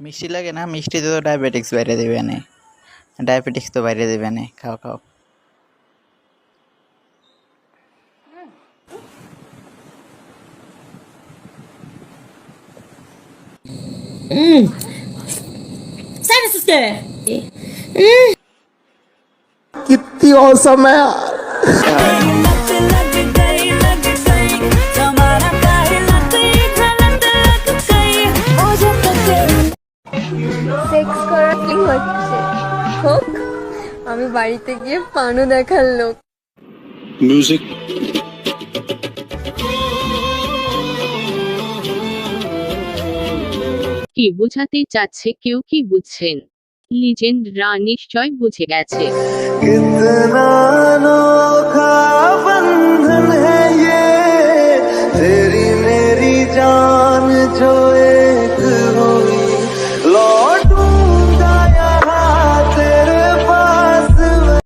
মিষ্টি লাগে না? মিষ্টিতে তো ডায়াবেটিক্স বাইরে দেবে না। ডায়াবেটিক্স তো বাইরে দেবে না। খাও খাও। Sai dessa scared. कितनी औसम है यार। সেক্স করা কি হচ্ছে হোক, আমি বাড়িতে গিয়ে পানু দেখার লোক। Music. কি বোঝাতে চাচ্ছে কেউ কি বুঝছেন? লিজেন্ডরা নিশ্চয় বুঝে গেছে। कितना अनोखा बंधन है ये, तेरी मेरी जान जो एक हुई, लौटूंगा यहाँ तेरे पास मैं।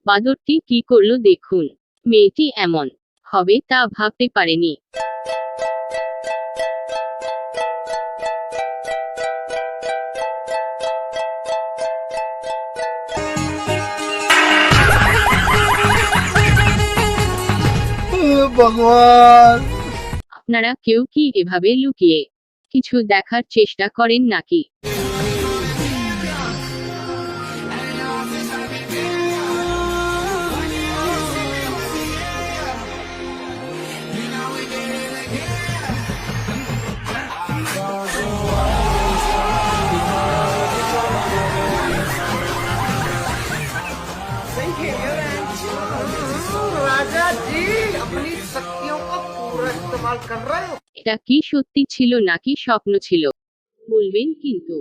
বাদরটি কি করলো দেখুন। মেয়েটি এমন হবে তা ভাবতে পারেনি। भगवान আপনারা কেউ কি এভাবে লুকিয়ে কিছু দেখার চেষ্টা করেন নাকি? राजा जी अपनी शक्तियों का पूरा इस्तेमाल कर रहे हो। এটা কি সত্যি ছিল নাকি স্বপ্ন ছিল? বলবেন কিন্তু।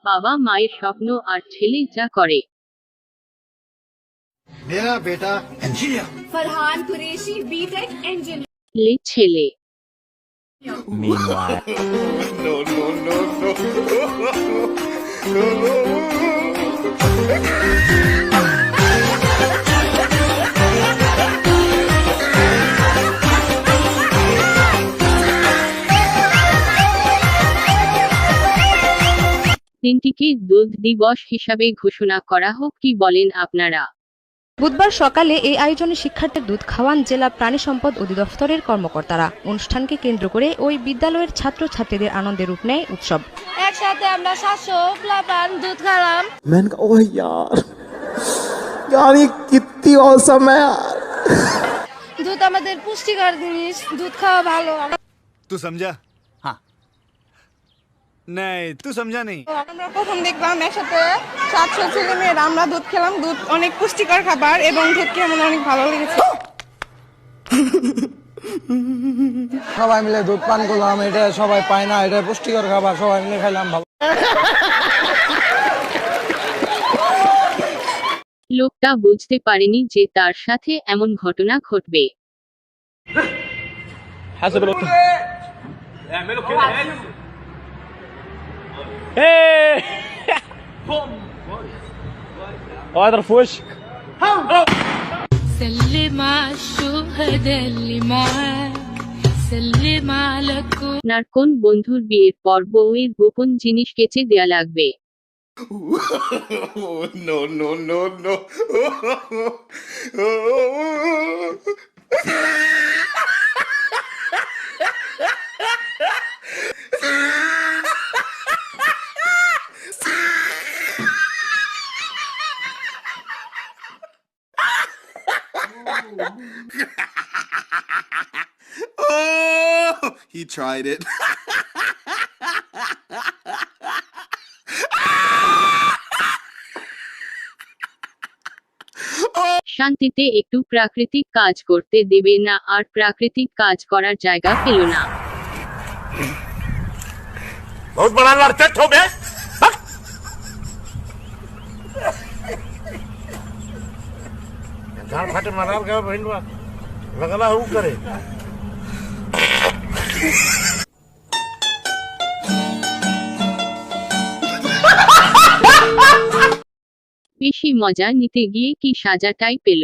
বাবা মায়ের স্বপ্ন আর ছেলে যা করে। मेरा बेटा engineer. Farhan Qureshi BTech engineer. লে ছেলে Meanwhile, দিনটিকে দুধ দিবস হিসাবে ঘোষণা করা হোক, কি বলেন আপনারা? বুধবার সকালে এই আয়োজনে শিক্ষার্থীদের দুধ খাওয়ান জেলা প্রাণী সম্পদ অধিদপ্তরের কর্মকর্তারা। অনুষ্ঠানকে কেন্দ্র করে ওই বিদ্যালয়ের ছাত্রছাত্রীদের আনন্দে রূপ নেয় উৎসব। একসাথে আমরা 700 প্লাবান দুধ খেলাম। मैंने कहा ओह यार यार ये कितनी औसम है यार। দুধ আমাদের পুষ্টিকর জিনিস, দুধ খাওয়া ভালো। तू समझा? हाँ। नहीं तू समझा नहीं। আমরা প্রথম দেখলাম একসাথে 700 ছেলে মেয়েরা আমরা দুধ খেলাম। দুধ অনেক পুষ্টিকর খাবার এবং দুধ খেয়ে আমার অনেক ভালো লেগেছে। সবাই মিলে দুধ পান করলাম, এটা সবাই পায় না, এটা পুষ্টিকর খাবার, সবাই মিলে খাইলাম ভালো। লোকটা বুঝতে পারেনি যে তার সাথে এমন ঘটনা ঘটবে। আপনার কোন বন্ধুর বিয়ের পর বউয়ের গোপন জিনিস কেচে দেয়া লাগবে? No no no no. Oh, he tried it. শান্তিতে একটু প্রাকৃতিক কাজ করতে দেবে না, আর প্রাকৃতিক কাজ করার জায়গা পেল না। बहुत बड़ा लड़चट हो बे झाड़ फाटे मारा गया बहनवा लगला हूं करे বেশি মজা নিতে গিয়ে কি সাজাটাই পেল।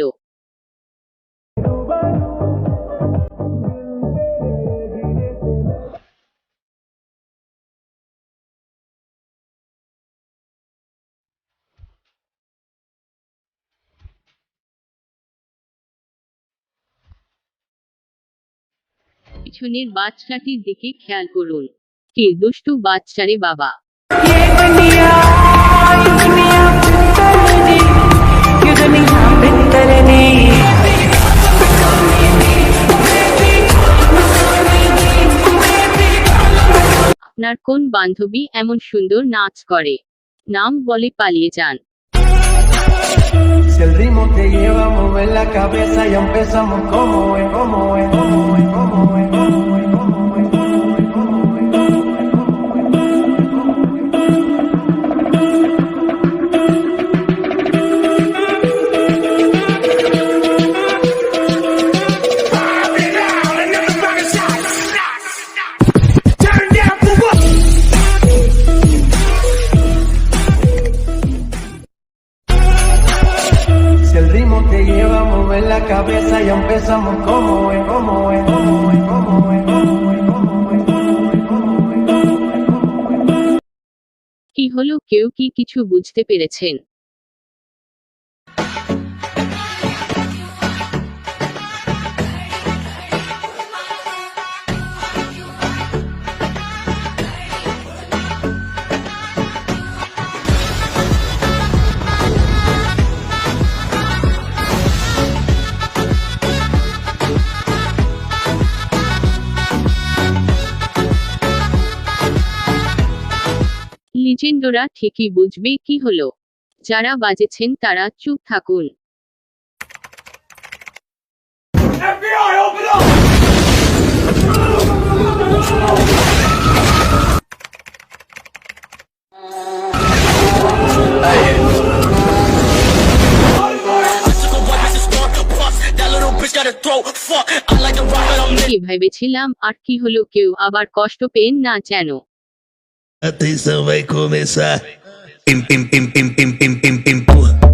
পিছনের বাচ্চাটির দিকে খেয়াল করুন। কে দুষ্টু বাচ্চারে বাবা। আপনার কোন বান্ধবী এমন সুন্দর নাচ করে? নাম বলে পালিয়ে যান। Si el ritmo te lleva a mover la cabeza, ya empezamos como es, como es, como es, como es, como es, como es, como es, Si el ritmo te lleva a mover la cabeza, ya empezamos como es, como es, como es, como es, como es, como es, como es, como es. কি হলো, কেউ কি কিছু বুঝতে পেরেছেন? লিজেন্ডরা ঠিকই বুঝবে কি হলো। যারা বাজেছেন তারা চুপ থাকুন। কি ভেবেছিলাম, আর কি হলো, কেউ আবার কষ্ট পেন না যেন। Atenção vai começar pim pim pim pim pim pim pim pim pum